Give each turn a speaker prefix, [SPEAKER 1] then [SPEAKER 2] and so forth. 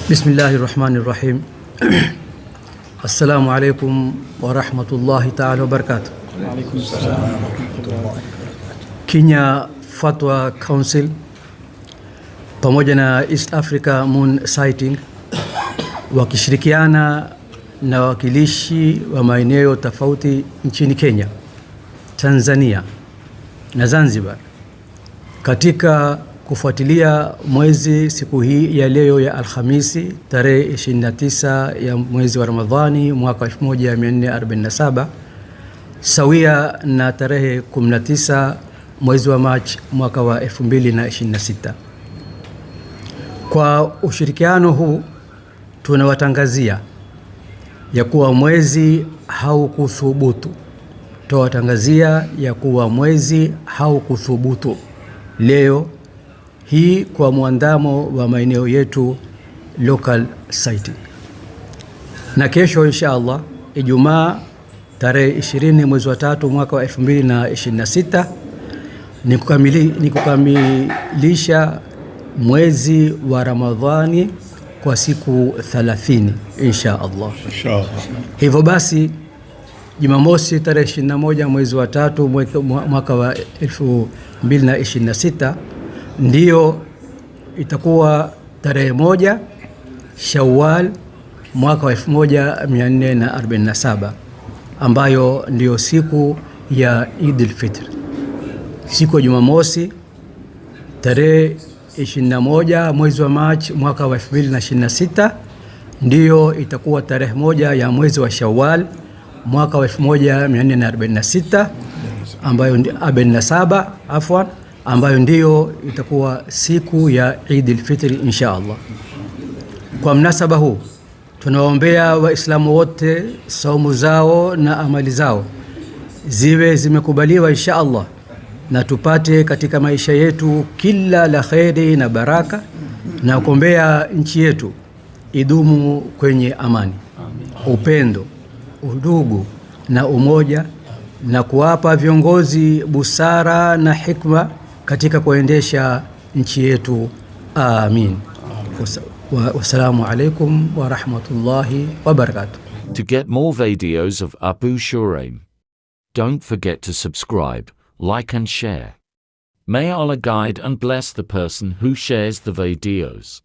[SPEAKER 1] Bismillahi rahmani rahim. Assalamu alaikum wa rahmatullahi ta'ala wa barakatuh. Kenya Fatwa Council pamoja na East Africa Moon Sighting wakishirikiana na wakilishi wa maeneo tofauti nchini Kenya, Tanzania na Zanzibar katika kufuatilia mwezi siku hii ya leo ya Alhamisi tarehe 29 ya mwezi wa Ramadhani mwaka 1447 sawia na tarehe 19 mwezi wa Machi mwaka wa 2026. Kwa ushirikiano huu tunawatangazia ya kuwa mwezi haukuthubutu. Tunawatangazia ya kuwa mwezi haukuthubutu leo hii kwa muandamo wa maeneo yetu local sighting. Na kesho insha Allah Ijumaa tarehe 20 mwezi wa 3 mwaka wa 2026 ni kukamilisha mwezi wa Ramadhani kwa siku 30 insha Allah. Hivyo basi Jumamosi tarehe 21 mwezi wa 3 mwaka wa 2026 ndiyo itakuwa tarehe 1 Shawwal mwaka wa 1447 ambayo ndiyo siku ya Eid al-Fitr. Siku ya Jumamosi tarehe 21 mwezi wa Machi mwaka wa 2026 ndiyo itakuwa tarehe 1 ya mwezi wa Shawwal mwaka wa 1446 ambayo 47 afwan, ambayo ndiyo itakuwa siku ya Eid al-Fitr insha Allah. Kwa mnasaba huu tunawaombea Waislamu wote saumu zao na amali zao ziwe zimekubaliwa insha Allah, na tupate katika maisha yetu kila la kheri na baraka, na kuombea nchi yetu idumu kwenye amani, upendo, udugu na umoja, na kuwapa viongozi busara na hikma katika kuendesha nchi yetu. Amin. Wassalamu alaikum wa rahmatullahi wa barakatuh.
[SPEAKER 2] To get more videos of Abu Shuraim, don't forget to subscribe, like and share. May Allah guide and bless the person who shares the videos.